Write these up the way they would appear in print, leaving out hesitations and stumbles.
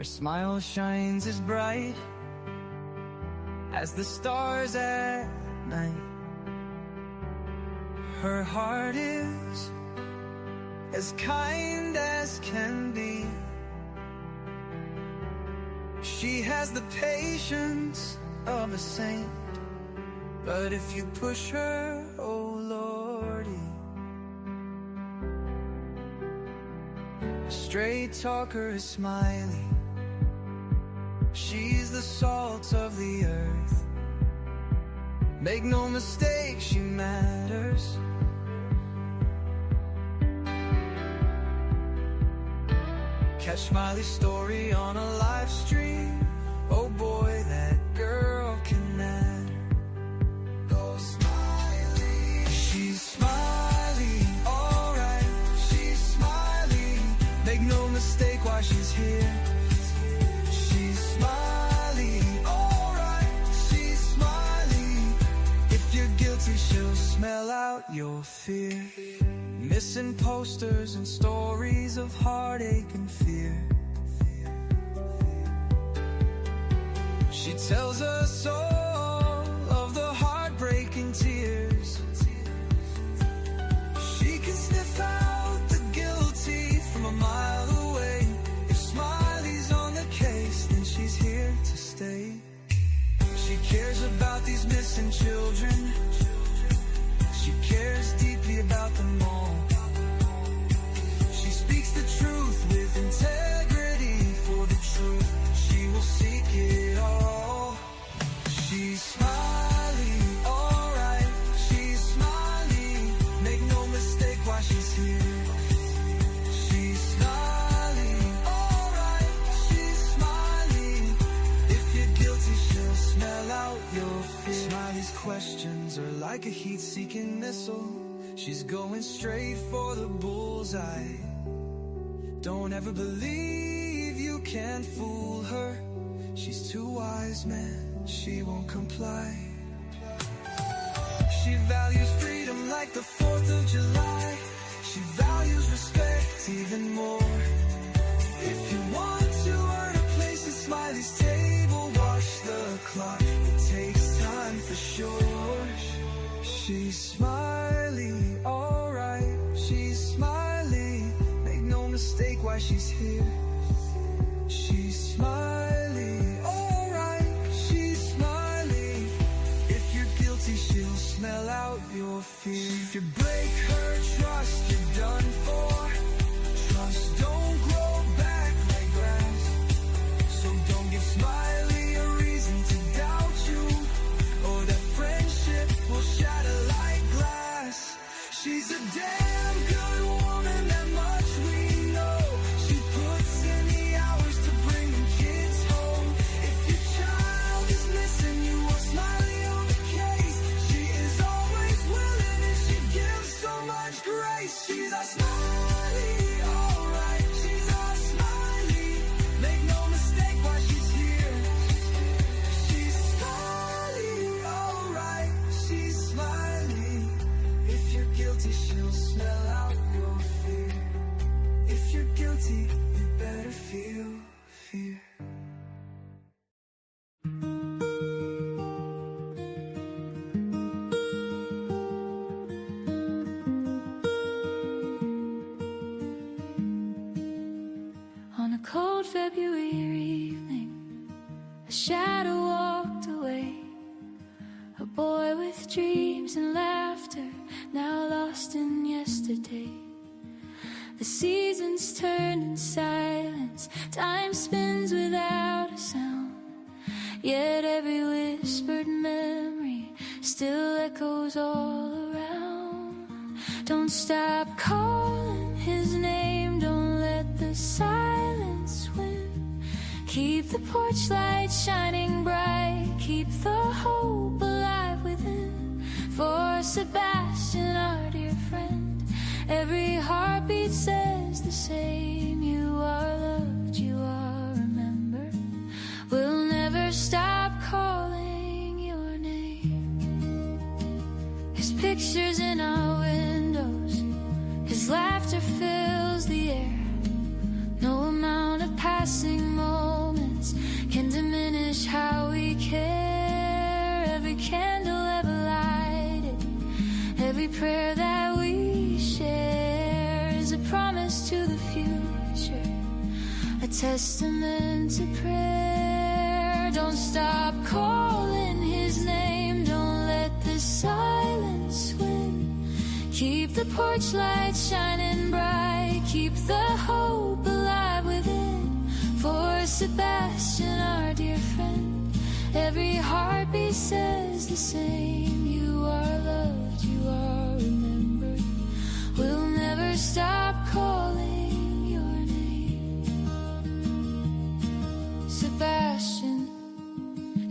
smile shines as bright as the stars at night. Her heart is as kind as can be. She has the patience of a saint, but if you push her, oh lordy. A straight talker is smiley. She's the salt of the earth. Make no mistake, she matters. Catch Smiley's story on a live stream. Oh boy, that girl can matter. Go Smiley. She's Smiley, alright. She's Smiley. Make no mistake why she's here. She's Smiley, alright. She's Smiley. If you're guilty, she'll smell out your fear. Missing posters and stories of heartache and fear. She tells us all of the heartbreaking tears. She can sniff out the guilty from a mile away. If Smiley's on the case, then she's here to stay. She cares about these missing children. She cares deeply about them all. She speaks the truth with integrity. For the truth, she will seek it all. She's Smiley, alright. She's Smiley. Make no mistake why she's here. She's Smiley, alright. She's Smiley. If you're guilty, she'll smell out your fear. Smiley's questions are like a heat-seeking missile. She's going straight for the bullseye. Don't ever believe you can fool her. She's too wise, man, she won't comply. She values freedom like the 4th of July. She values respect even more. If you want to earn a place at Smiley's table, watch the clock, it takes time for sure. She's Smiley, alright. She's Smiley. Make no mistake why she's here. She's Smiley, alright. She's Smiley. If you're guilty, she'll smell out your fear. If you break her trust, you're done for. Trust don't grow back like grass. So don't give Smiley a reason to doubt you, or that friendship will shatter like glass. She's a damn good woman, that much we know. She puts in the hours to bring them kids home. If your child is missing, you want Smiley on the case. She is always willing and she gives so much grace. She's a Smiley, alright. She's a Smiley. Make no mistake why she's here. She's Smiley, alright. She's Smiley. If you're guilty, she'll smell out your fear. If you're guilty, you better feel fear. On a cold February evening, a shadow walked away. A boy with dreams and laughter, now lost in yesterday. The seasons turn in silence, time spins without a sound. Yet every whispered memory still echoes all around. Don't stop calling his name, don't let the silence win. Keep the porch light shining bright, keep the hope alive within. For Sebastian, our dear friend, every heartbeat says the same. You are loved, you are remembered. We'll never stop calling your name. His pictures in our windows, his laughter fills the air. No amount of passing moment Every prayer that we share is a promise to the future, a testament to prayer. Don't stop calling his name, don't let the silence win. Keep the porch light shining bright, keep the hope alive within. For Sebastian, our dear friend, every heartbeat says the same. You are loved, you are remembered. We'll never stop calling your name. Sebastian,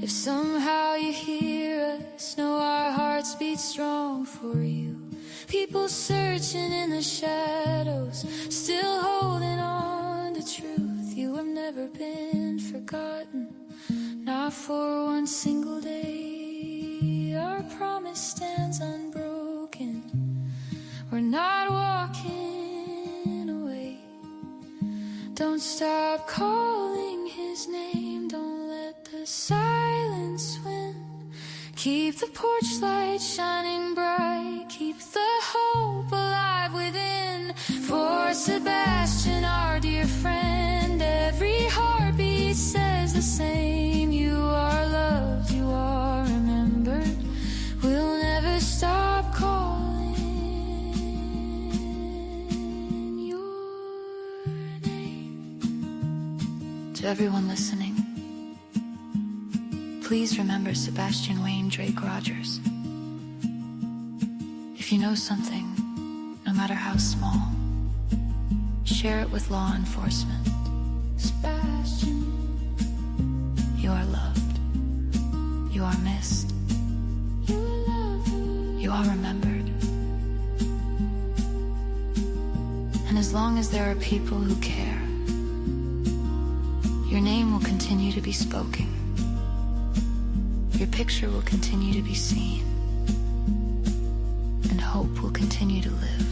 if somehow you hear us, know our hearts beat strong for you. People searching in the shadows, still holding on to truth. You have never been forgotten, not for one single day. Our promise stands unbroken. We're not walking away. Don't stop calling his name, don't let the silence win. Keep the porch light shining bright, keep the hope alive within. For Sebastian, our dear friend, every heartbeat says the same. You are loved, you are remembered. We'll never stop calling your name. To everyone listening, please remember Sebastian Wayne Drake Rogers. If you know something, no matter how small, share it with law enforcement. Sebastian, you are loved. You are missed. You are loved. You are remembered. And as long as there are people who care, your name will continue to be spoken. Your picture will continue to be seen, and hope will continue to live.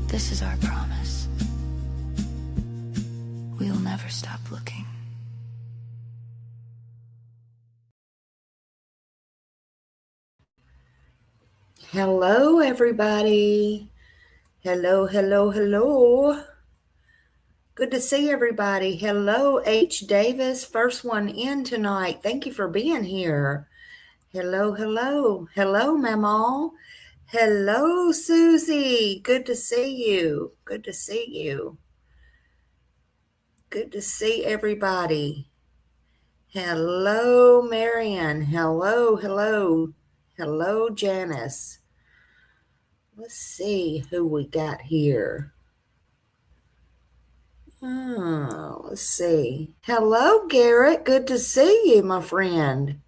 This is our promise. We'll never stop looking. Hello, everybody. Hello, hello, hello. Good to see everybody. Hello, H. Davis, first one in tonight. Thank you for being here. Hello, hello. Hello, Mama. Hello, Susie. Good to see you. Good to see you. Good to see everybody. Hello, Marion. Hello, hello. Hello, Janice. Let's see who we got here. Oh, let's see. Hello, Garrett. Good to see you, my friend.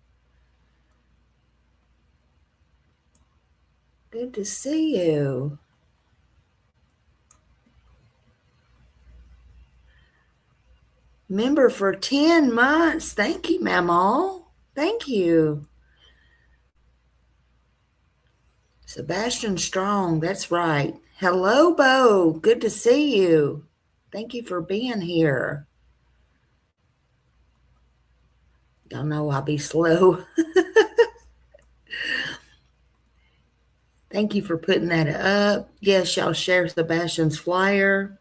Good to see you. Member for 10 months. Thank you, Mama. Thank you. Sebastian Strong. That's right. Hello, Bo. Good to see you. Thank you for being here. Y'all know I'll be slow. Thank you for putting that up. Yes, y'all share Sebastian's flyer.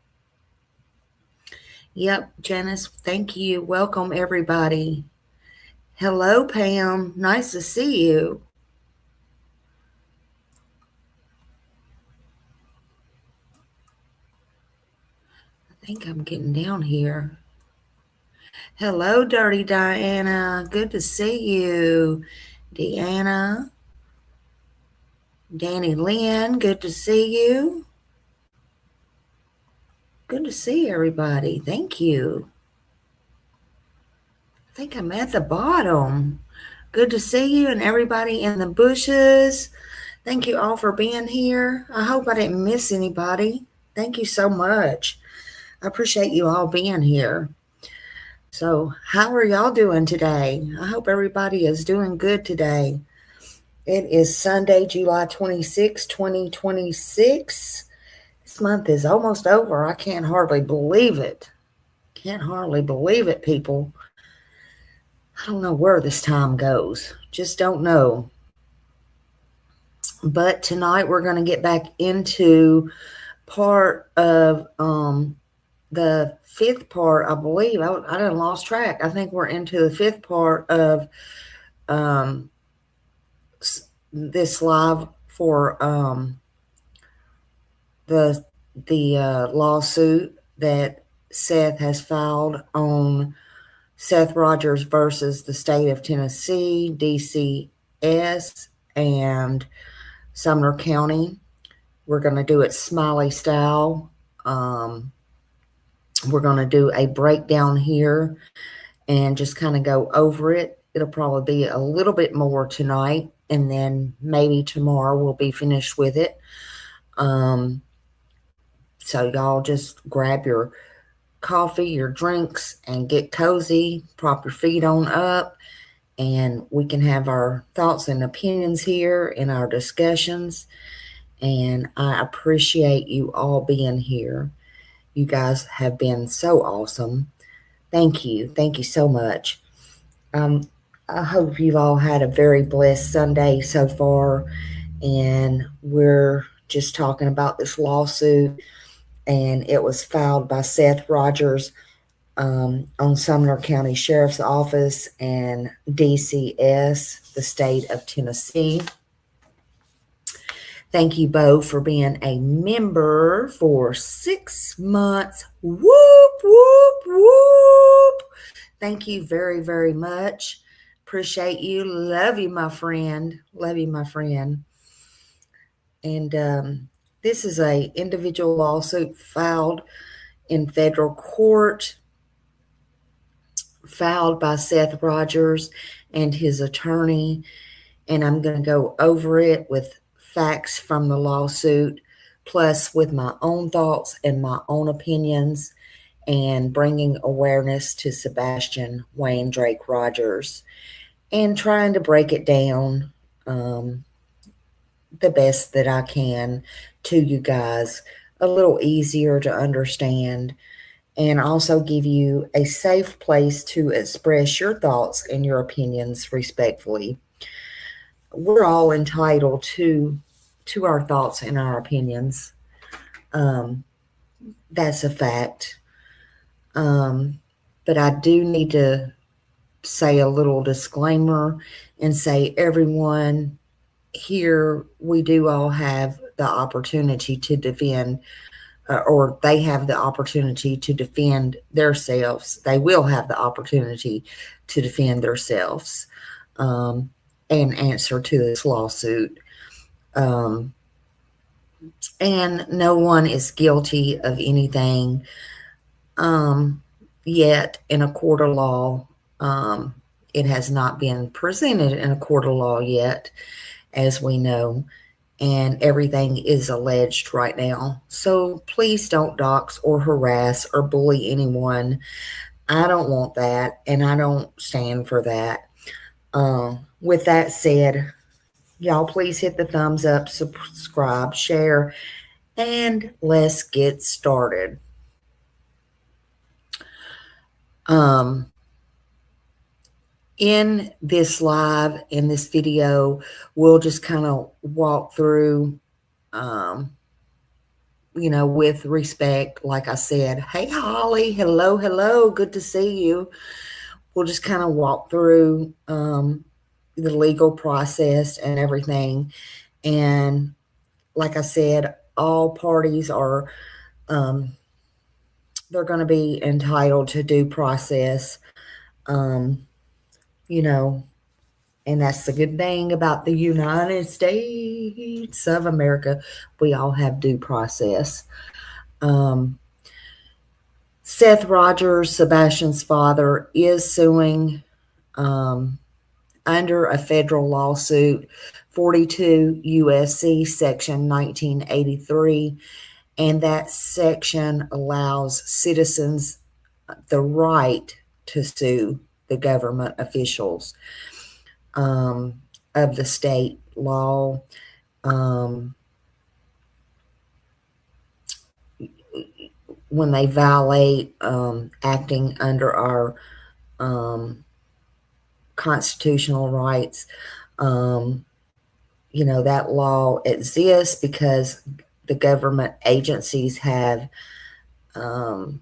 Yep, Janice, thank you. Welcome, everybody. Hello, Pam. Nice to see you. I think I'm getting down here. Hello, Dirty Diana. Good to see you. Deanna. Danny Lynn, good to see you. Good to see everybody. Thank you. I think I'm at the bottom. Good to see you and everybody in the bushes. Thank you all for being here. I hope I didn't miss anybody. Thank you so much. I appreciate you all being here. So, how are y'all doing today? I hope everybody is doing good today. It is Sunday, July 26, 2026. This month is almost over. I can't hardly believe it. Can't hardly believe it, people. I don't know where this time goes. Just don't know. But tonight we're going to get back into part of the fifth part, I believe. I done lost track. I think we're into the fifth part of um, this live for the lawsuit that Seth has filed on Seth Rogers versus the state of Tennessee, DCS, and Sumner County. We're going to do it Smiley style. We're going to do a breakdown here and just kind of go over it. It'll probably be a little bit more tonight, and then maybe tomorrow we'll be finished with it. So y'all just grab your coffee, your drinks, and get cozy, prop your feet on up, and we can have our thoughts and opinions here in our discussions. And I appreciate you all being here. You guys have been so awesome. Thank you. Thank you so much. I hope you've all had a very blessed Sunday so far. And we're just talking about this lawsuit, and it was filed by Seth Rogers on Sumner County Sheriff's Office and DCS, the state of Tennessee. Thank you both for being a member for 6 months. Whoop, whoop, whoop. Thank you very, very much. Appreciate you. Love you, my friend. Love you, my friend. And this is a individual lawsuit filed in federal court, filed by Seth Rogers and his attorney. And I'm going to go over it with facts from the lawsuit, plus with my own thoughts and my own opinions, and bringing awareness to Sebastian Wayne Drake Rogers, and trying to break it down the best that I can to you guys, a little easier to understand, and also give you a safe place to express your thoughts and your opinions respectfully. We're all entitled to our thoughts and our opinions. That's a fact. But I do need to say a little disclaimer and say, everyone here, we do all have the opportunity to defend, or they have the opportunity to defend themselves. They will have the opportunity to defend themselves and answer to this lawsuit. And no one is guilty of anything yet in a court of law. It has not been presented in a court of law yet, as we know, and everything is alleged right now. So please don't dox or harass or bully anyone. I don't want that, and I don't stand for that. With that said, y'all please hit the thumbs up, subscribe, share, and let's get started. In this live, in this video, we'll just kind of walk through, with respect. Like I said, hey, Holly, hello, hello, good to see you. We'll just kind of walk through the legal process and everything. And like I said, all parties are, they're going to be entitled to due process. And that's the good thing about the United States of America. We all have due process. Seth Rogers, Sebastian's father, is suing under a federal lawsuit, 42 U.S.C. Section 1983, and that section allows citizens the right to sue the government officials of the state law. When they violate acting under our constitutional rights, that law exists because the government agencies have a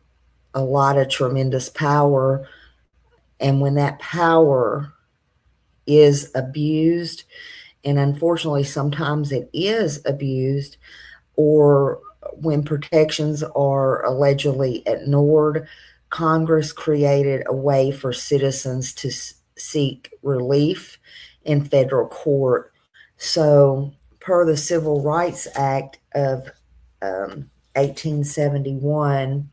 lot of tremendous power. And when that power is abused, and unfortunately sometimes it is abused, or when protections are allegedly ignored, Congress created a way for citizens to seek relief in federal court. So, per the Civil Rights Act of 1871,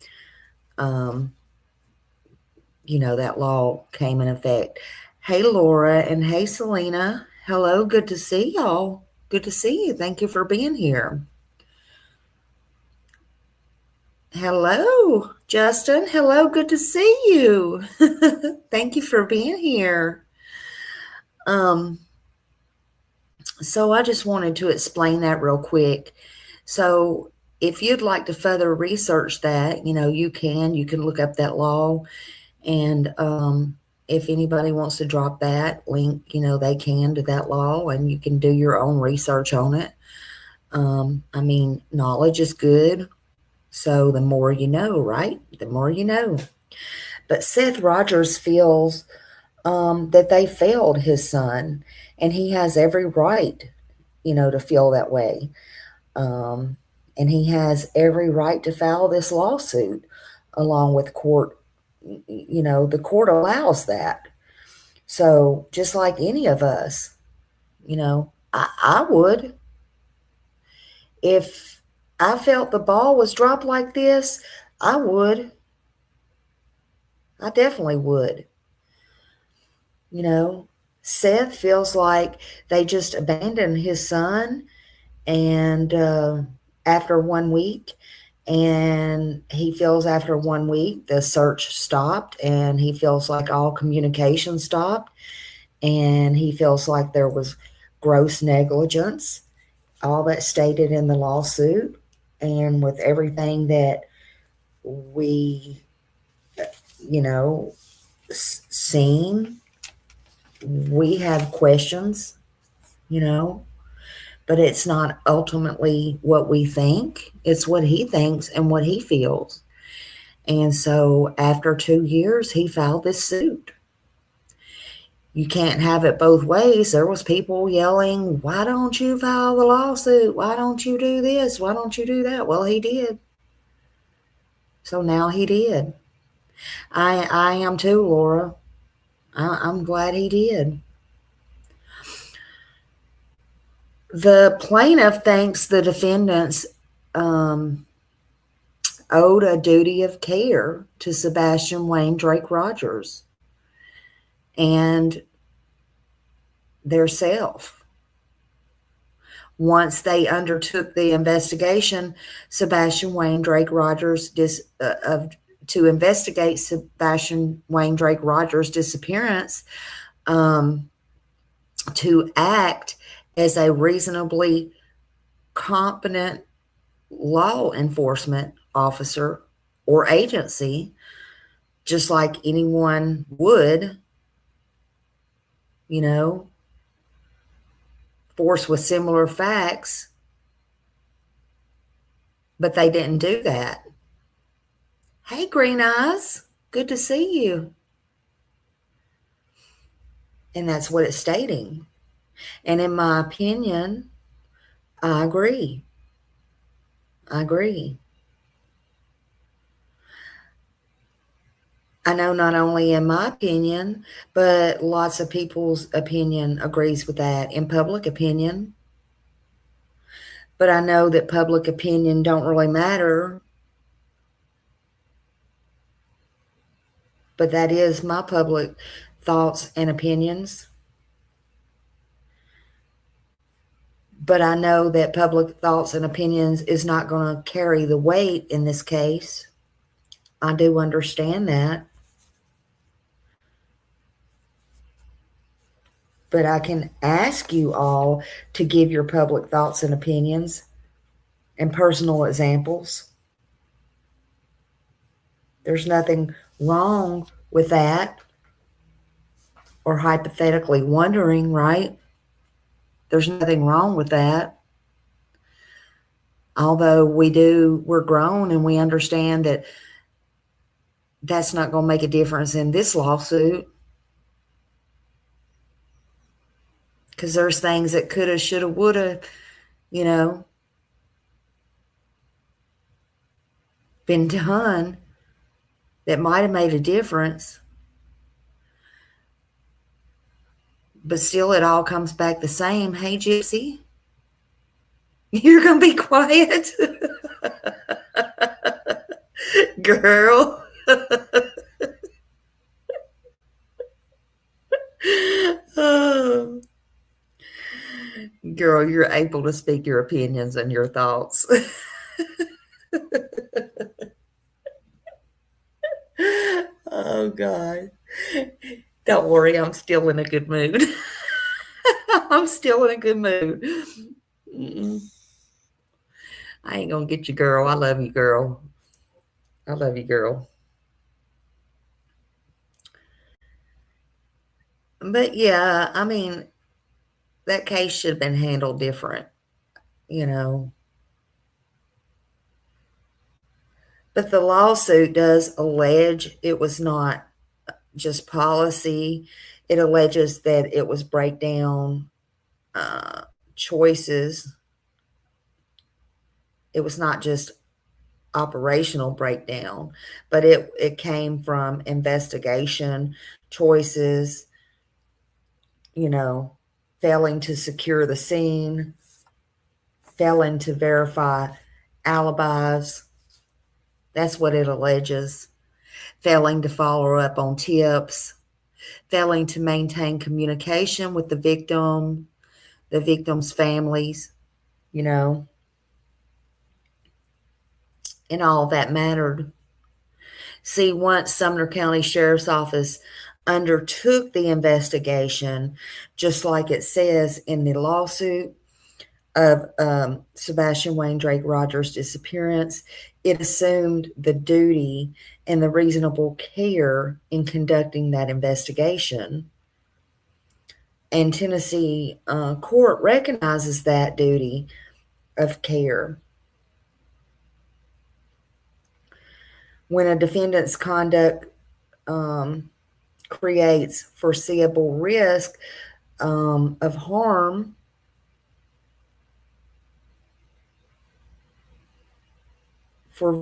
that law came in effect. Hey, Laura, and hey, Selena. Hello, good to see y'all. Good to see you. Thank you for being here. Hello, Justin. Hello, good to see you. Thank you for being here. So I just wanted to explain that real quick. So if you'd like to further research that, you can look up that law. And if anybody wants to drop that link, they can to that law, and you can do your own research on it. Knowledge is good. So the more you know, right? The more you know. But Seth Rogers feels that they failed his son, and he has every right, to feel that way. And he has every right to file this lawsuit along with court. The court allows that. So just like any of us, I would. If I felt the ball was dropped like this, I would. I definitely would. Seth feels like they just abandoned his son, and after 1 week, and he feels after 1 week the search stopped, and he feels like all communication stopped, and he feels like there was gross negligence, all that stated in the lawsuit. And with everything that we seen, we have questions, but it's not ultimately what we think. It's what he thinks and what he feels. And so after 2 years, he filed this suit. You can't have it both ways. There was people yelling, why don't you file the lawsuit? Why don't you do this? Why don't you do that? Well, he did. So now he did. I am too, Laura. I'm glad he did. The plaintiff thinks the defendants owed a duty of care to Sebastian Wayne Drake Rogers and their self. Once they undertook the investigation, Sebastian Wayne Drake Rogers to investigate Sebastian Wayne Drake Rogers' disappearance, to act as a reasonably competent law enforcement officer or agency, just like anyone would, forced with similar facts, but they didn't do that. Hey, Green Eyes, good to see you. And that's what it's stating. And in my opinion, I agree. I know not only in my opinion, but lots of people's opinion agrees with that in public opinion. But I know that public opinion don't really matter. But that is my public thoughts and opinions. But I know that public thoughts and opinions is not going to carry the weight in this case. I do understand that. But I can ask you all to give your public thoughts and opinions and personal examples. There's nothing wrong with that, or hypothetically wondering, right? There's nothing wrong with that. Although we're grown and we understand that that's not going to make a difference in this lawsuit. Because there's things that coulda, shoulda, woulda, been done that might have made a difference. But still, it all comes back the same. Hey, Gypsy, you're going to be quiet? Girl. Oh. Girl, you're able to speak your opinions and your thoughts. Oh, God. Don't worry, I'm still in a good mood. I'm still in a good mood. I ain't gonna get you, girl. I love you, girl. I love you, girl. But yeah, I mean, that case should have been handled different, you know. But the lawsuit does allege it was not just policy. It alleges that it was breakdown choices. It was not just operational breakdown, but it came from investigation choices, failing to secure the scene, failing to verify alibis. That's what it alleges. Failing to follow up on tips, failing to maintain communication with the victim's families, and all that mattered. See, once Sumner County Sheriff's Office undertook the investigation, just like it says in the lawsuit of Sebastian Wayne Drake Rogers' disappearance, it assumed the duty and the reasonable care in conducting that investigation. And Tennessee court recognizes that duty of care. When a defendant's conduct creates foreseeable risk of harm, for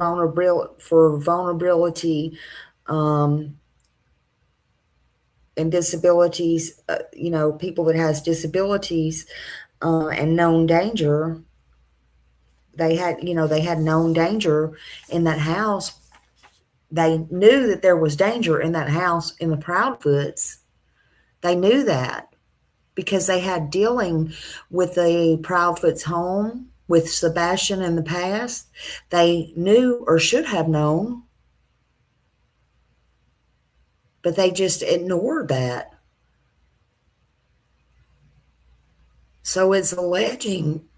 vulnerability and disabilities, people that has disabilities and known danger. They had known danger in that house. They knew that there was danger in that house in the Proudfoots. They knew that because they had dealing with the Proudfoots home with Sebastian in the past. They knew or should have known, but they just ignored that. So it's alleging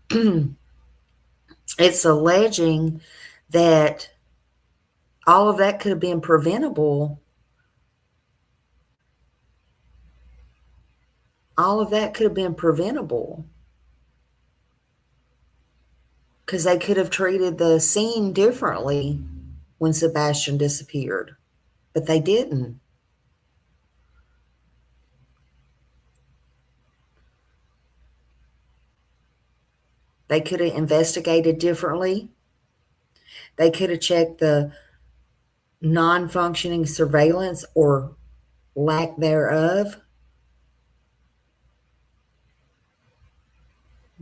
that all of that could have been preventable. All of that could have been preventable because they could have treated the scene differently when Sebastian disappeared, but they didn't. They could have investigated differently. They could have checked the non-functioning surveillance or lack thereof.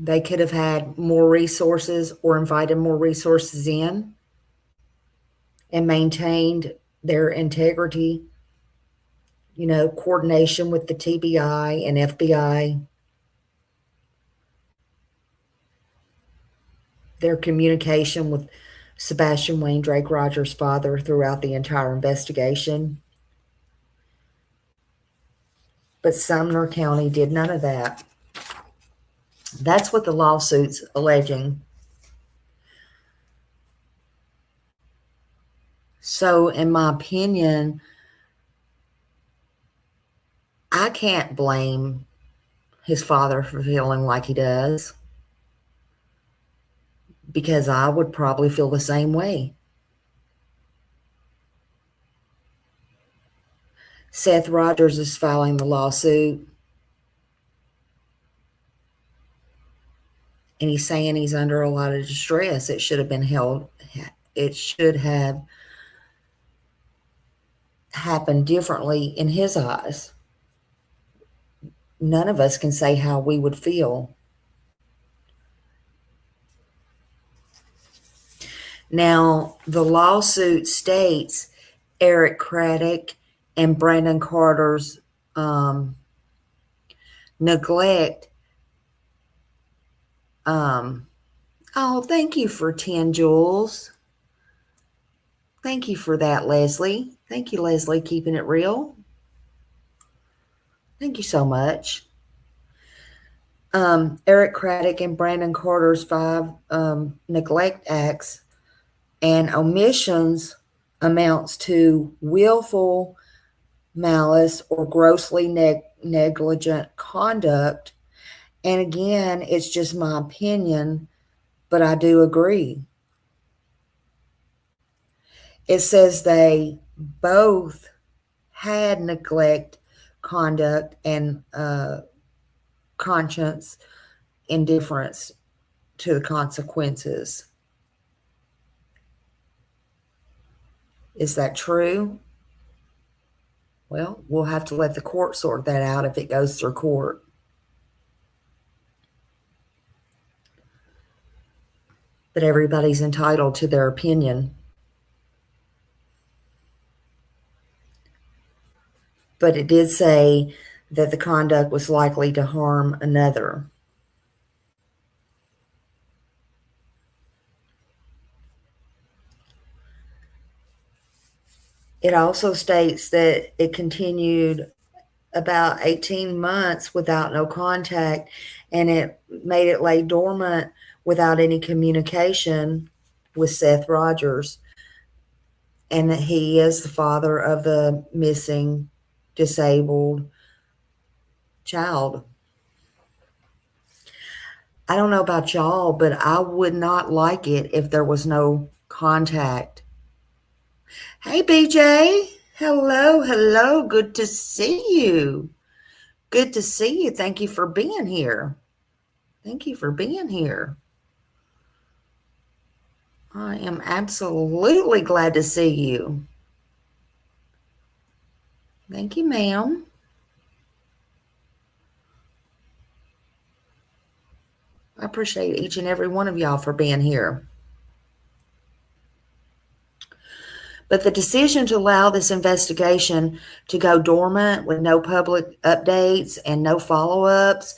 They could have had more resources or invited more resources in and maintained their integrity, coordination with the TBI and FBI, their communication with Sebastian Wayne Drake Rogers' father throughout the entire investigation. But Sumner County did none of that. That's what the lawsuit's alleging. So, in my opinion, I can't blame his father for feeling like he does, because I would probably feel the same way. Seth Rogers is filing the lawsuit, and he's saying he's under a lot of distress. It should have happened differently in his eyes. None of us can say how we would feel. Now, the lawsuit states Eric Craddock and Brandon Carter's neglect. Oh, thank you for 10 Jules. Thank you for that, Leslie. Thank you, Leslie, keeping it real. Thank you so much. Eric Craddock and Brandon Carter's 5 neglect acts and omissions amounts to willful malice or grossly negligent conduct. And again, it's just my opinion, but I do agree. It says they both had neglect, conduct, and conscience indifference to the consequences. Is that true? Well, we'll have to let the court sort that out if it goes through court. But everybody's entitled to their opinion. But it did say that the conduct was likely to harm another. It also states that it continued about 18 months without no contact, and it made it lay dormant without any communication with Seth Rogers, and that he is the father of the missing, disabled child. I don't know about y'all, but I would not like it if there was no contact. Hey, BJ. Hello, hello. Good to see you. Good to see you. Thank you for being here. Thank you for being here. I am absolutely glad to see you. Thank you, ma'am. I appreciate each and every one of y'all for being here. But the decision to allow this investigation to go dormant with no public updates and no follow-ups,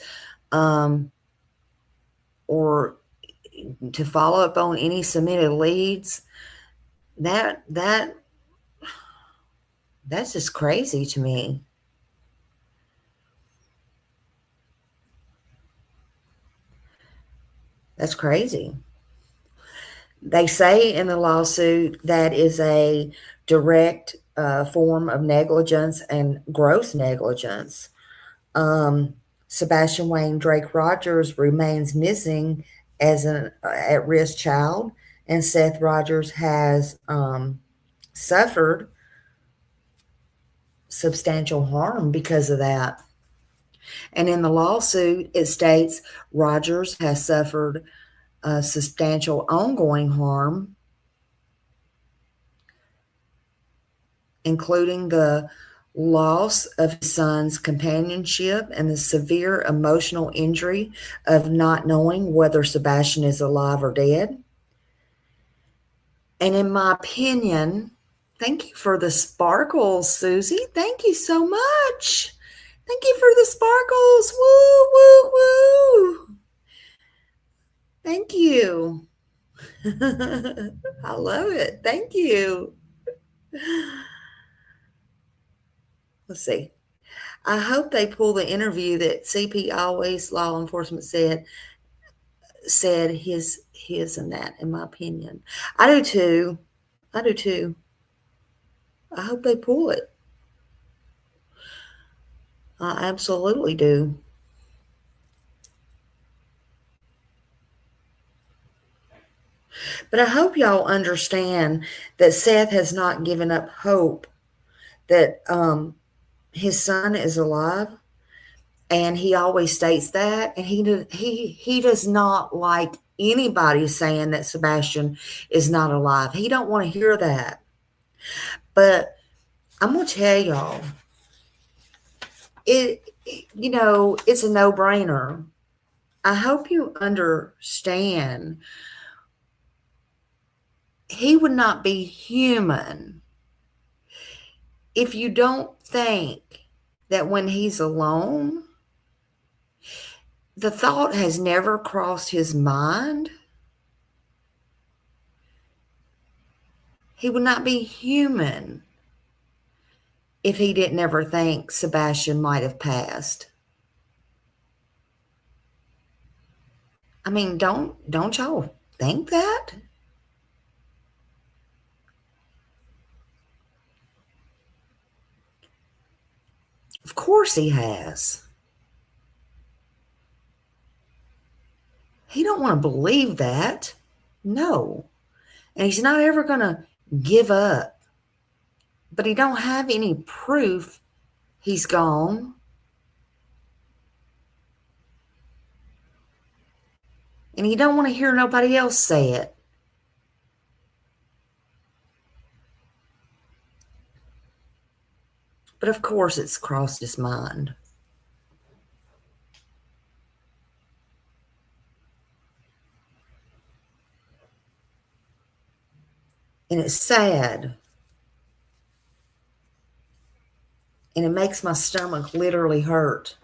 or to follow up on any submitted leads, that's just crazy to me. That's crazy. They say in the lawsuit that is a direct form of negligence and gross negligence. Sebastian Wayne Drake Rogers remains missing as an at-risk child, and Seth Rogers has suffered substantial harm because of that. And in the lawsuit, it states Rogers has suffered substantial ongoing harm, including the loss of his son's companionship and the severe emotional injury of not knowing whether Sebastian is alive or dead. And in my opinion, thank you for the sparkles, Susie. Thank you so much. Thank you for the sparkles. Woo, woo, woo. Thank you. I love it. Thank you. Let's see. I hope they pull the interview that CP Always Law Enforcement said his and that, in my opinion. I do too. I hope they pull it. I absolutely do. But I hope y'all understand that Seth has not given up hope that his son is alive, and he always states that, and he does not like anybody saying that Sebastian is not alive. He don't want to hear that. But I'm gonna tell y'all, it's a no-brainer. I hope you understand. He would not be human if you don't think that when he's alone, the thought has never crossed his mind. He would not be human if he didn't ever think Sebastian might have passed. I mean, don't y'all think that? Of course he has. He don't want to believe that. No. And he's not ever going to give up. But he don't have any proof he's gone. And he don't want to hear nobody else say it. But of course it's crossed his mind. And it's sad. And it makes my stomach literally hurt.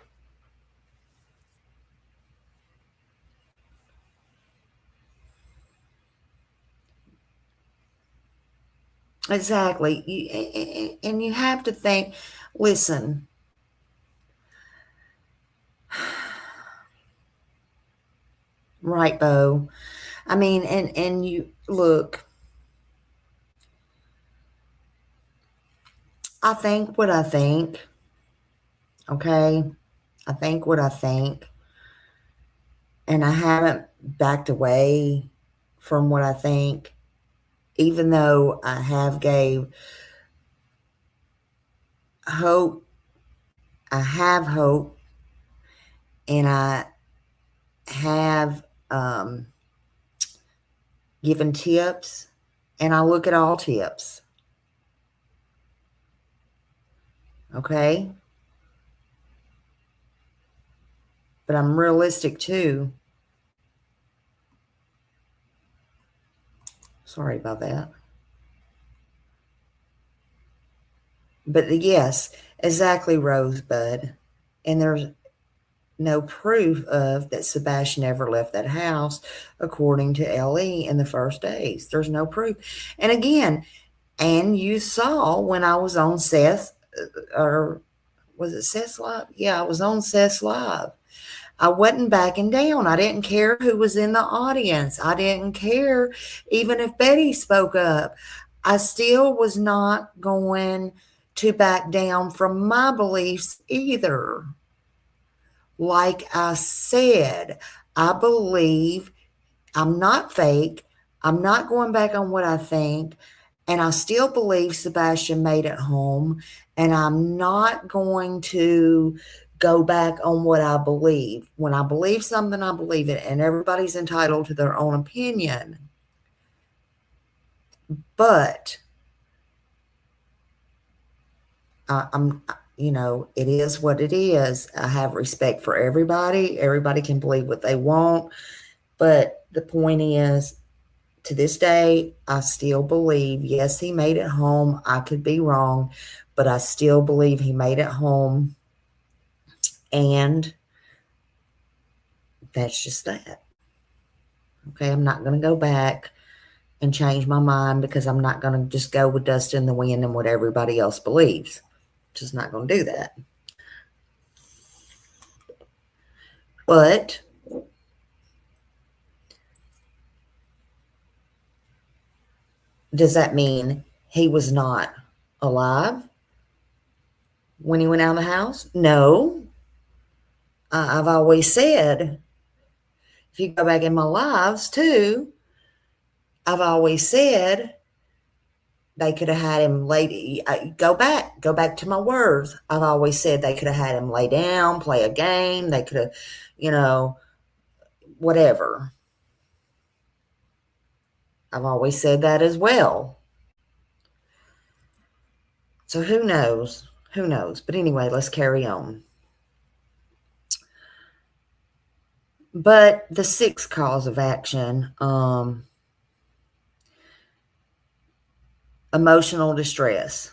Exactly. And you have to think, listen, right, Bo? I mean, and you look, I think what I think, okay? I think what I think, and I haven't backed away from what I think, even though I have gave hope. I have hope, and I have given tips, and I look at all tips. Okay? But I'm realistic too. Sorry about that. But yes, exactly, Rosebud. And there's no proof of that Sebastian ever left that house, according to Ellie in the first days. There's no proof. And again, and you saw when I was on Seth, or was it Seth's Live? Yeah, I was on Seth's Live. I wasn't backing down. I didn't care who was in the audience. I didn't care even if Betty spoke up. I still was not going to back down from my beliefs either. Like I said, I believe I'm not fake. I'm not going back on what I think. And I still believe Sebastian made it home. And I'm not going to go back on what I believe. When I believe something, I believe it. And everybody's entitled to their own opinion. But it is what it is. I have respect for everybody. Everybody can believe what they want. But the point is, to this day, I still believe, yes, he made it home. I could be wrong, but I still believe he made it home. And that's just that. Okay, I'm not going to go back and change my mind because I'm not going to just go with dust in the wind and what everybody else believes. Just not going to do that. But does that mean he was not alive when he went out of the house? No. I've always said, if you go back in my lives too, I've always said they could have had him lay. Go back to my words. I've always said they could have had him lay down, play a game. They could have, whatever. I've always said that as well. So who knows? Who knows? But anyway, let's carry on. But the sixth cause of action, emotional distress.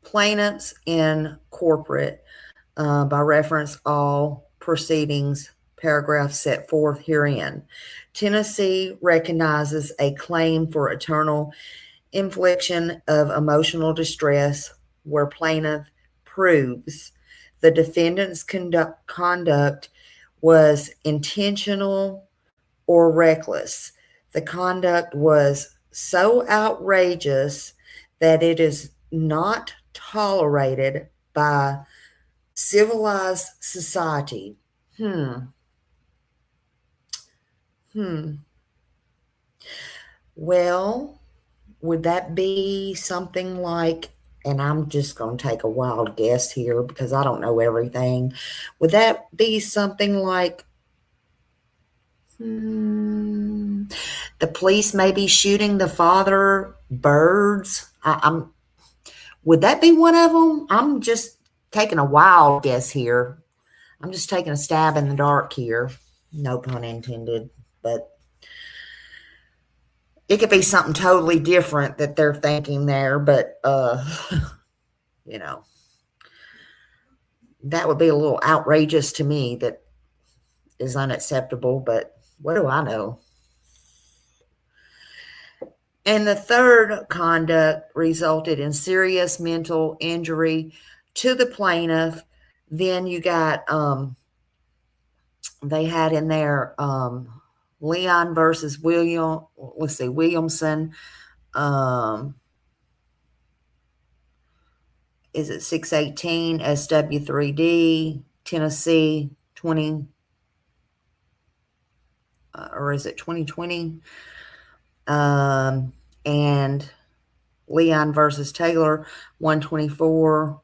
Plaintiffs in corporate, by reference, all proceedings, paragraphs set forth herein. Tennessee recognizes a claim for eternal infliction of emotional distress where plaintiff proves the defendant's conduct was intentional or reckless. The conduct was so outrageous that it is not tolerated by civilized society. Well, would that be something like, and I'm just going to take a wild guess here because I don't know everything. Would that be something like the police may be shooting the father birds? Would that be one of them? I'm just taking a wild guess here. I'm just taking a stab in the dark here. No pun intended, but it could be something totally different that they're thinking there, but that would be a little outrageous to me. That is unacceptable, but what do I know? And the third conduct resulted in serious mental injury to the plaintiff. Then you got, they had in there Leon versus Williamson. Is it 618 SW3D, Tennessee 20, or is it 2020? And Leon versus Taylor 124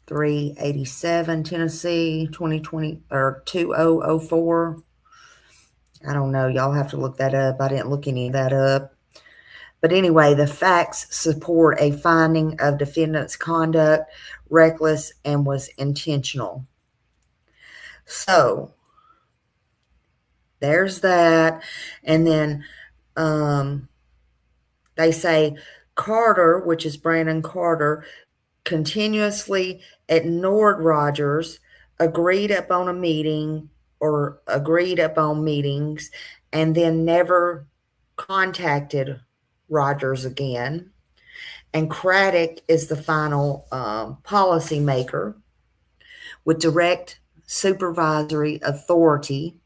387 Tennessee 2020 or 2004. I don't know. Y'all have to look that up. I didn't look any of that up. But anyway, the facts support a finding of defendant's conduct reckless and was intentional. So there's that. And then they say Carter, which is Brandon Carter, continuously ignored Rogers, agreed upon a meeting or agreed upon meetings, and then never contacted Rogers again. And Craddock is the final policy maker with direct supervisory authority,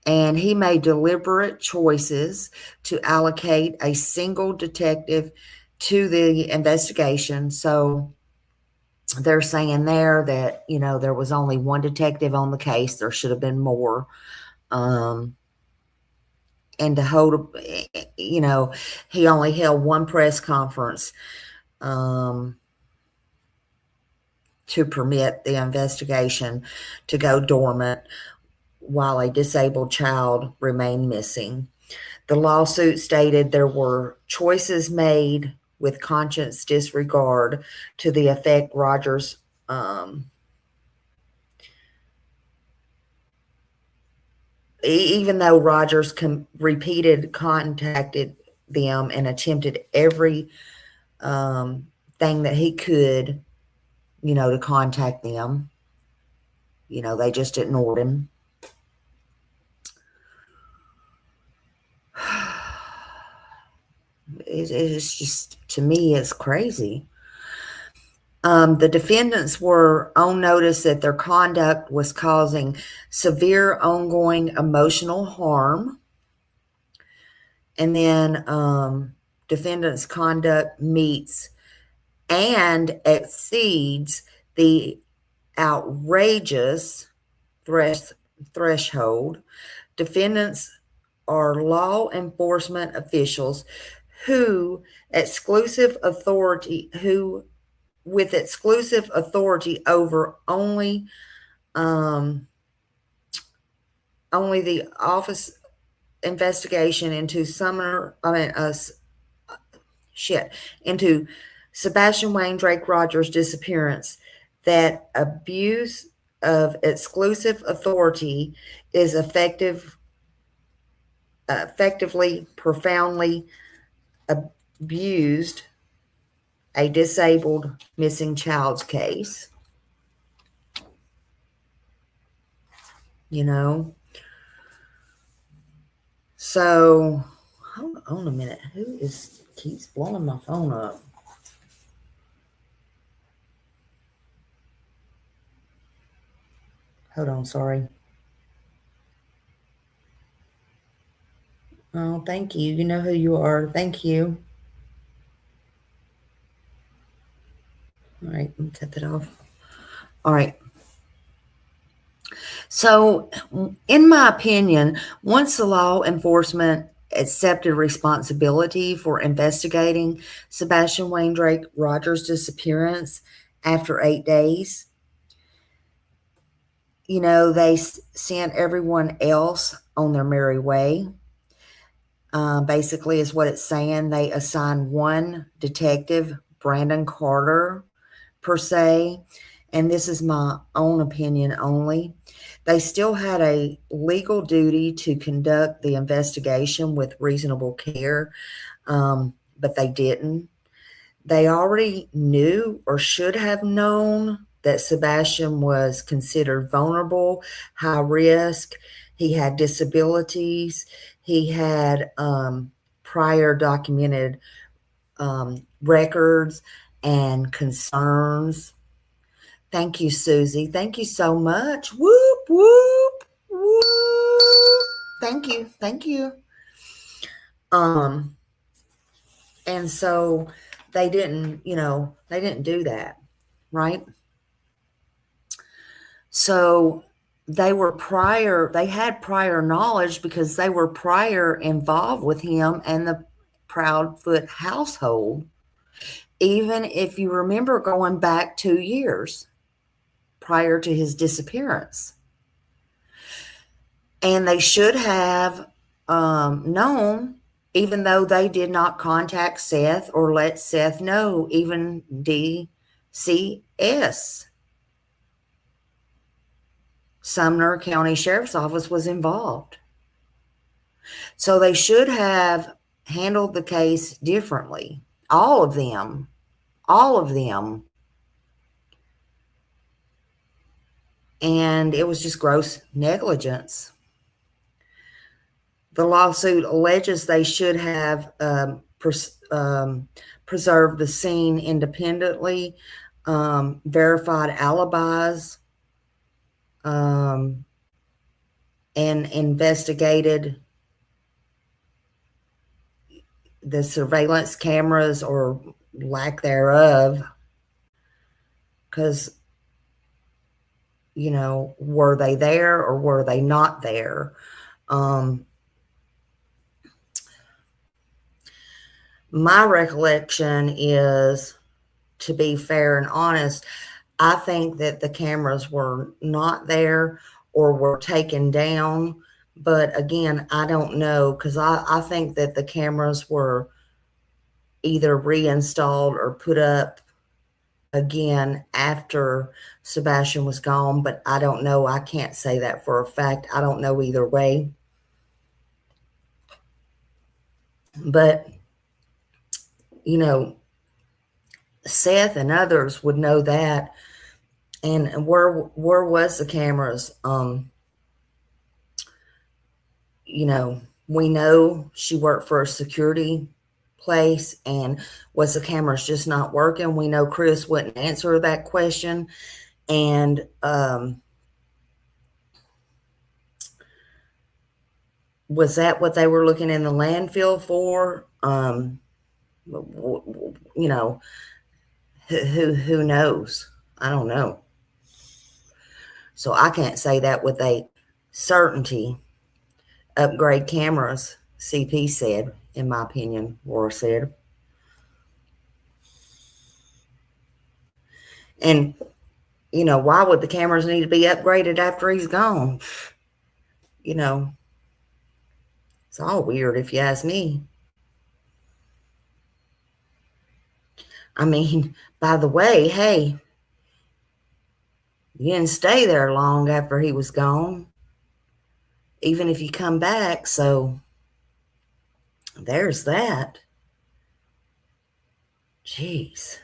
and he made deliberate choices to allocate a single detective to the investigation. So they're saying there that, there was only one detective on the case. There should have been more. And to hold, he only held one press conference to permit the investigation to go dormant while a disabled child remained missing. The lawsuit stated there were choices made with conscious disregard to the effect Rogers even though Rogers contacted them and attempted every thing that he could, to contact them, they just ignored him. It's just, to me, it's crazy. The defendants were on notice that their conduct was causing severe ongoing emotional harm. And then defendants' conduct meets and exceeds the outrageous threshold Defendants are law enforcement officials who exclusive authority who with exclusive authority over only the office investigation into into Sebastian Wayne Drake Rogers' disappearance. That abuse of exclusive authority is effectively, profoundly abused a disabled missing child's case. You know? So, hold on a minute. Who keeps blowing my phone up? Hold on, sorry. Oh, thank you. You know who you are. Thank you. All right, let me cut that off. All right. So, in my opinion, once the law enforcement accepted responsibility for investigating Sebastian Wayne Drake Rogers' disappearance after 8 days, you know, they sent everyone else on their merry way. Basically, is what it's saying. They assigned one detective, Brandon Carter, per se, and this is my own opinion only. They still had a legal duty to conduct the investigation with reasonable care, but they didn't. They already knew or should have known that Sebastian was considered vulnerable, high risk. He had disabilities. He had prior documented records and concerns. Thank you, Susie. Thank you so much. Whoop, whoop, whoop. Thank you. Thank you. And so they didn't do that, right? So they had prior knowledge because they were prior involved with him and the Proudfoot household, even if you remember going back 2 years prior to his disappearance. And they should have known, even though they did not contact Seth or let Seth know, even DCS. Sumner County Sheriff's Office was involved. So they should have handled the case differently. All of them. And it was just gross negligence. The lawsuit alleges they should have preserved the scene independently, verified alibis, and investigated the surveillance cameras or lack thereof, because, you know, were they there or were they not there? My recollection is, to be fair and honest, I think that the cameras were not there or were taken down. But again, I don't know, because I think that the cameras were either reinstalled or put up again after Sebastian was gone. But I don't know. I can't say that for a fact. I don't know either way. But, you know, Seth and others would know that. And where was the cameras? You know, we know she worked for a security place, and was the cameras just not working? We know Chris wouldn't answer that question. And was that what they were looking in the landfill for? You know, who knows? I don't know. So I can't say that with a certainty. upgrade cameras, CP said, in my opinion, Laura said. And, why would the cameras need to be upgraded after he's gone? You know, it's all weird if you ask me. I mean, by the way, hey, you didn't stay there long after he was gone, even if you come back. So there's that. Jeez.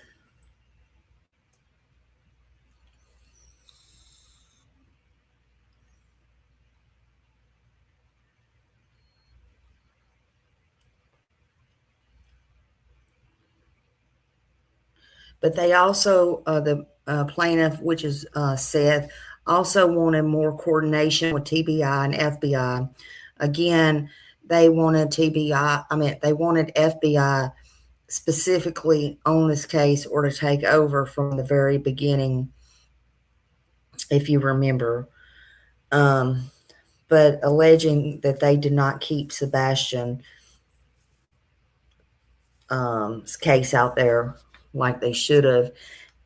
But they also, the plaintiff, which is Seth, also wanted more coordination with TBI and FBI. Again, they wanted they wanted FBI specifically on this case or to take over from the very beginning, if you remember. But alleging that they did not keep Sebastian's case out there like they should have,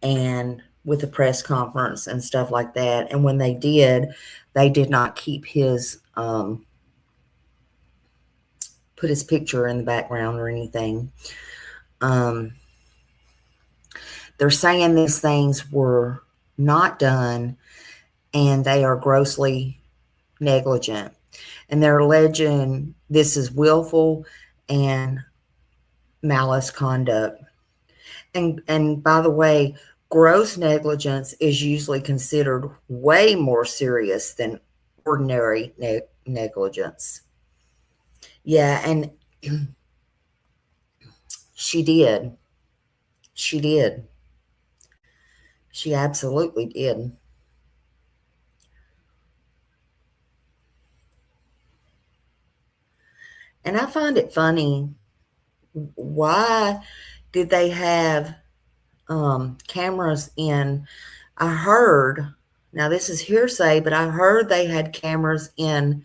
and with the press conference and stuff like that. And when they did not keep his put his picture in the background or anything. They're saying these things were not done and they are grossly negligent. And they're alleging this is willful and malice conduct. And by the way, gross negligence is usually considered way more serious than ordinary negligence. Yeah, and she did. She did. She absolutely did. And I find it funny. Why did they have cameras in? I heard, now this is hearsay, but I heard they had cameras in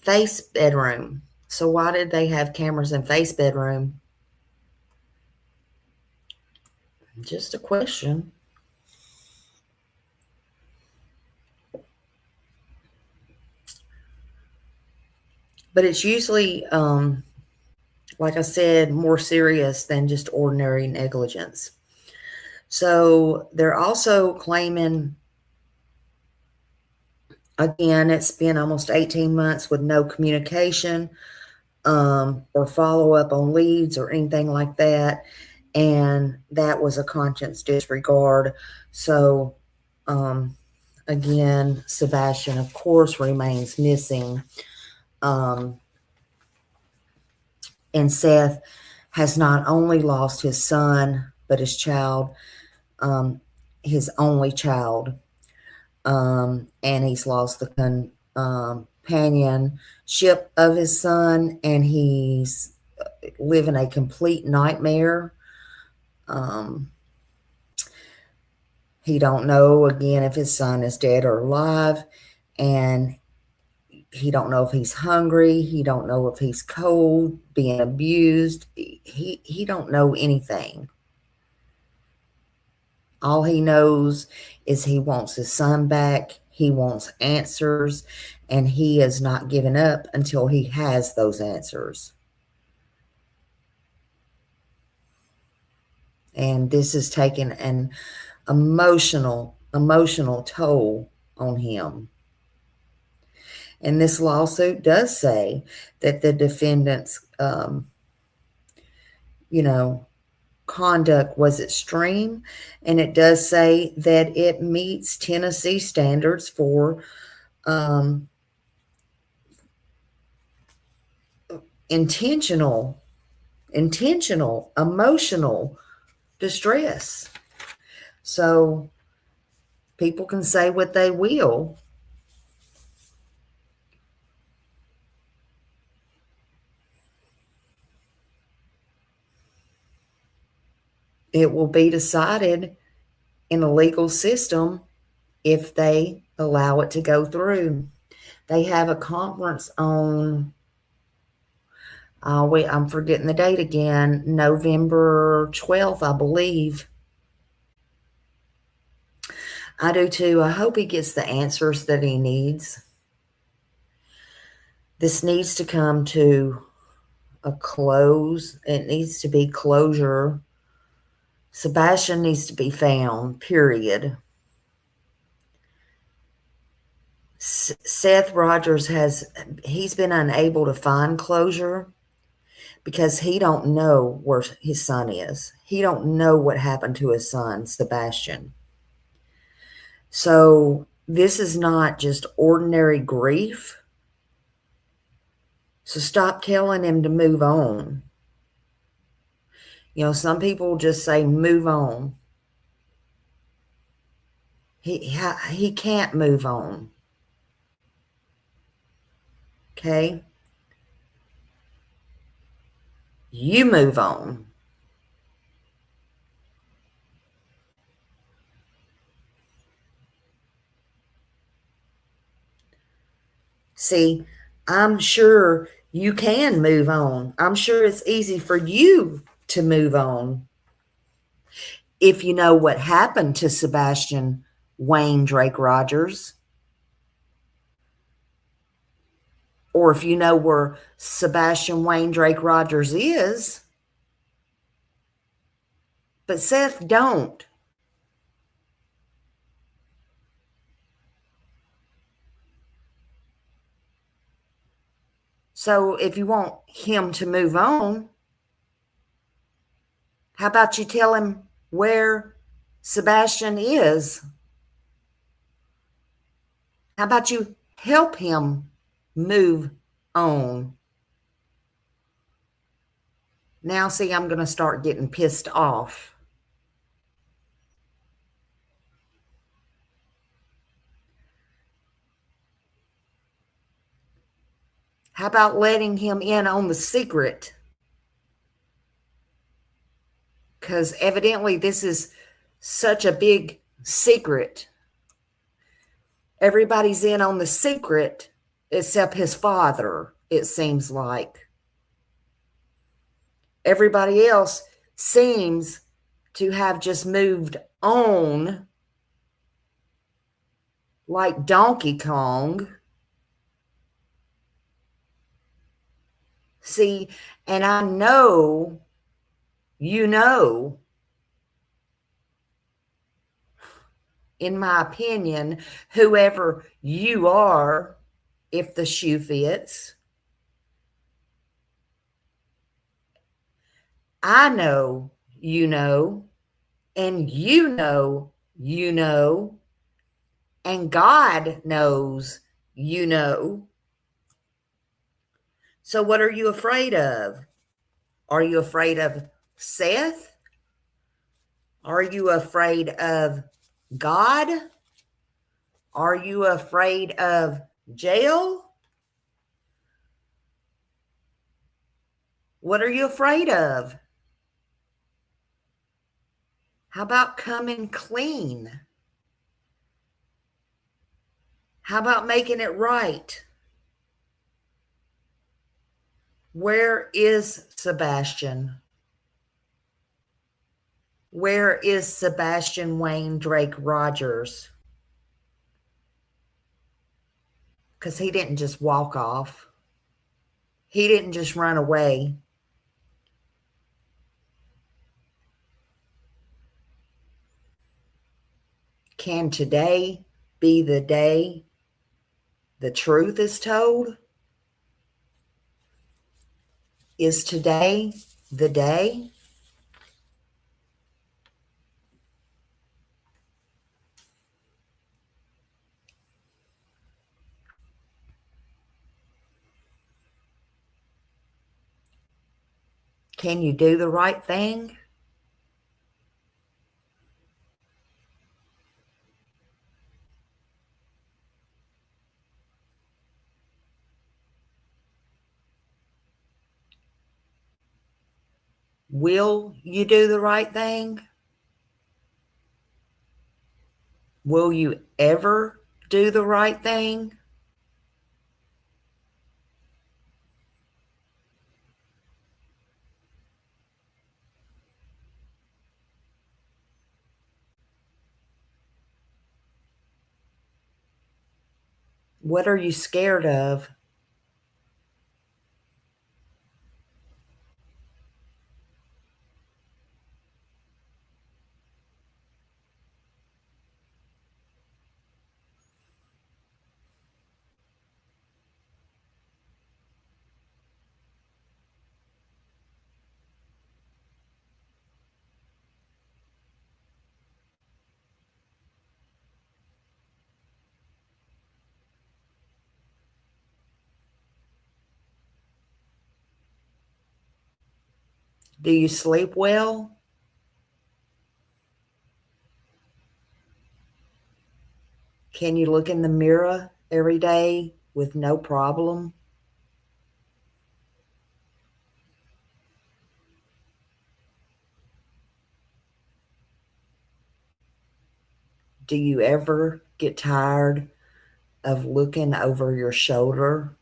Faith's bedroom. So why did they have cameras in Faith's bedroom? Just a question. But it's usually, like I said, more serious than just ordinary negligence. So they're also claiming, again, it's been almost 18 months with no communication or follow-up on leads or anything like that. And that was a conscience disregard. So, again, Sebastian, of course, remains missing. And Seth has not only lost his son, but his child, his only child. And he's lost the companionship of his son, and he's living a complete nightmare. He don't know, again, if his son is dead or alive, and he don't know if he's hungry. He don't know if he's cold, being abused. He don't know anything. All he knows is he wants his son back. He wants answers, and he is not giving up until he has those answers. And this is taking an emotional toll on him. And this lawsuit does say that the defendant's, conduct was extreme, and it does say that it meets Tennessee standards for intentional emotional distress. So people can say what they will. It will be decided in a legal system if they allow it to go through. They have a conference on, I'm forgetting the date again, November 12th, I believe. I do too. I hope he gets the answers that he needs. This needs to come to a close. It needs to be closure. Sebastian needs to be found, period. Seth Rogers he's been unable to find closure because he don't know where his son is. He don't know what happened to his son, Sebastian. So this is not just ordinary grief. So stop telling him to move on. You know, some people just say, move on. He can't move on. Okay? You move on. See, I'm sure you can move on. I'm sure it's easy for you to move on if you know what happened to Sebastian Wayne Drake Rogers, or if you know where Sebastian Wayne Drake Rogers is. But Seth don't. So if you want him to move on, how about you tell him where Sebastian is? How about you help him move on? Now, see, I'm going to start getting pissed off. How about letting him in on the secret? Because evidently this is such a big secret. Everybody's in on the secret except his father, it seems like. Everybody else seems to have just moved on like Donkey Kong. See, and I know, you know, in my opinion, whoever you are, if the shoe fits, I know, and you know, and God knows, you know. So what are you afraid of? Are you afraid of Seth? Are you afraid of God? Are you afraid of jail? What are you afraid of? How about coming clean? How about making it right? Where is Sebastian? Where is Sebastian Wayne Drake Rogers? Because he didn't just walk off. He didn't just run away. Can today be the day the truth is told? Is today the day? Can you do the right thing? Will you do the right thing? Will you ever do the right thing? What are you scared of? Do you sleep well? Can you look in the mirror every day with no problem? Do you ever get tired of looking over your shoulder?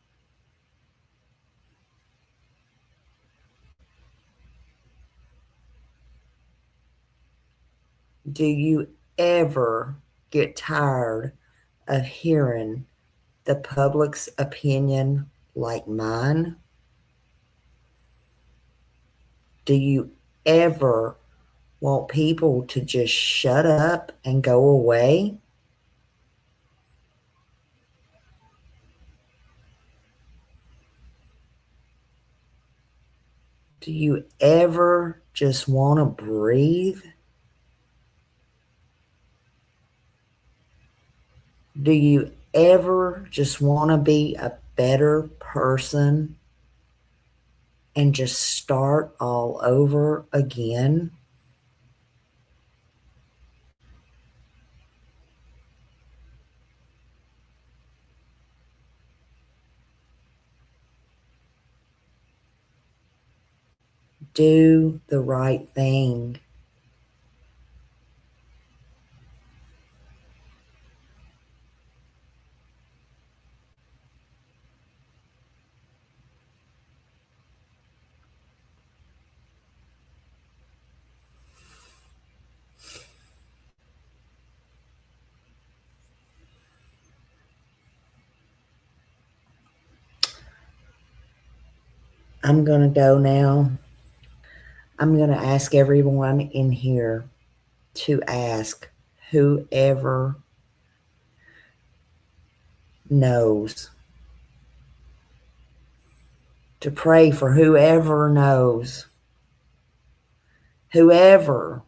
Do you ever get tired of hearing the public's opinion like mine? Do you ever want people to just shut up and go away? Do you ever just want to breathe? Do you ever just want to be a better person and just start all over again? Do the right thing. I'm going to go now. I'm going to ask everyone in here to ask whoever knows, to pray for whoever knows, whoever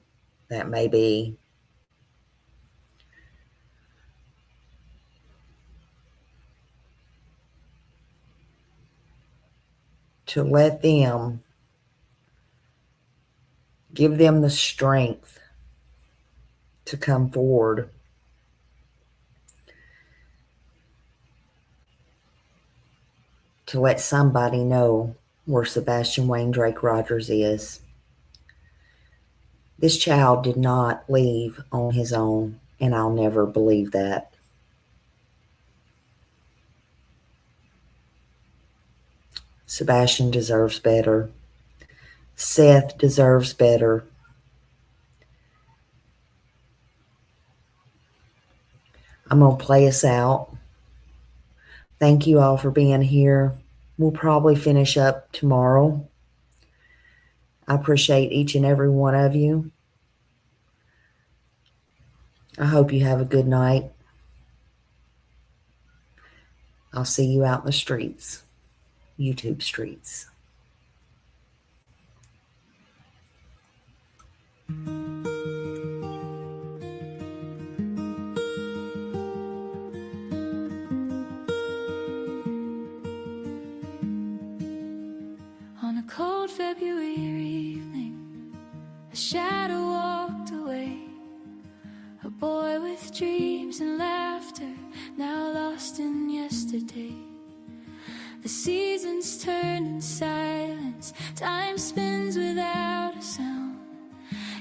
that may be, to let them, give them the strength to come forward. To let somebody know where Sebastian Wayne Drake Rogers is. This child did not leave on his own, and I'll never believe that. Sebastian deserves better. Seth deserves better. I'm going to play us out. Thank you all for being here. We'll probably finish up tomorrow. I appreciate each and every one of you. I hope you have a good night. I'll see you out in the streets, YouTube streets. On a cold February evening, a shadow walked away. A boy with dreams and laughter, now lost in yesterday. The seasons turn in silence, time spins without a sound.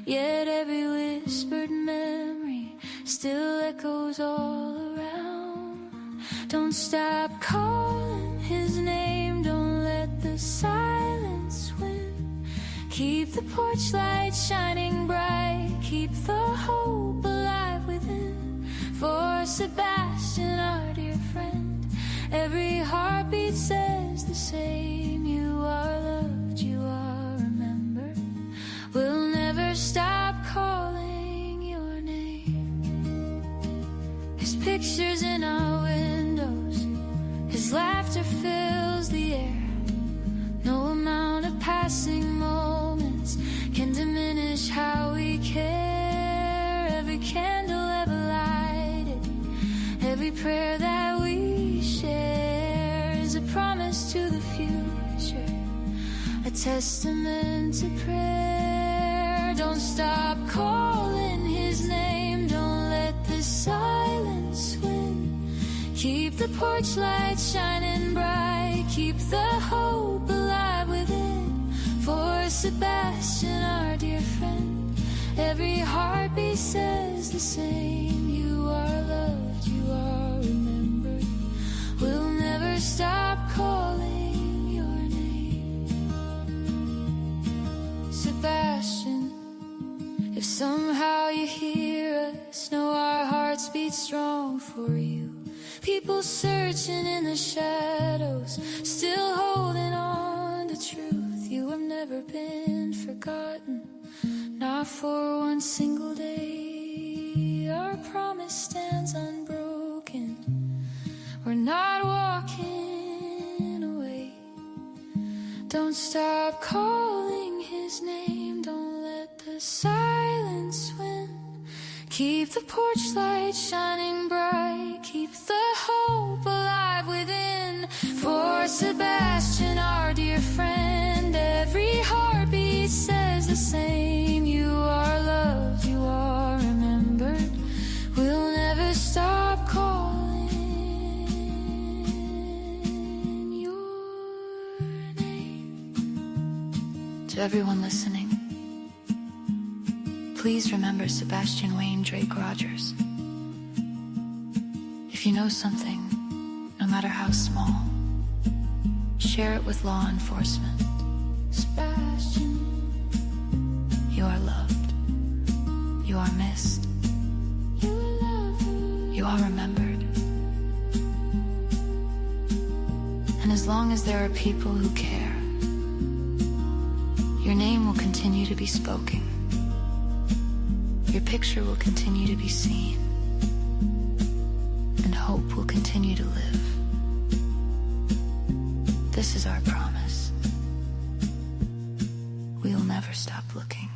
Yet every whispered memory still echoes all around. Don't stop calling his name, don't let the silence win. Keep the porch light shining bright, keep the hope alive within. For Sebastian, our dear friend, Every heartbeat says the same. You are loved, you are remembered. We'll never stop calling your name. His pictures in our windows, his laughter fills the air. No amount of passing moments can diminish how we care. Every candle ever lighted, every prayer that we share is a promise to the future, a testament to prayer. Don't stop calling his name, don't let the silence win. Keep the porch light shining bright, keep the hope alive within. For Sebastian, our dear friend, every heartbeat says the same. You are loved, you are remembered. We'll never stop calling your name. Sebastian, if somehow you hear us, know our hearts beat strong for you. People searching in the shadows, still holding on to truth. You have never been forgotten, not for one single day. Our promise stands unbroken, we're not walking away. Don't stop calling his name, don't let the silence win. Keep the porch light shining bright, keep the hope alive within. For Sebastian, our dear friend, every heartbeat says the same. You are loved, you are remembered. We'll never stop calling your name. To everyone listening, please remember Sebastian Wayne Drake Rogers. If you know something, no matter how small, share it with law enforcement. Sebastian, you are loved, you are missed, you are loved, you are remembered. And as long as there are people who care, your name will continue to be spoken. Your picture will continue to be seen, and hope will continue to live. This is our promise. We'll never stop looking.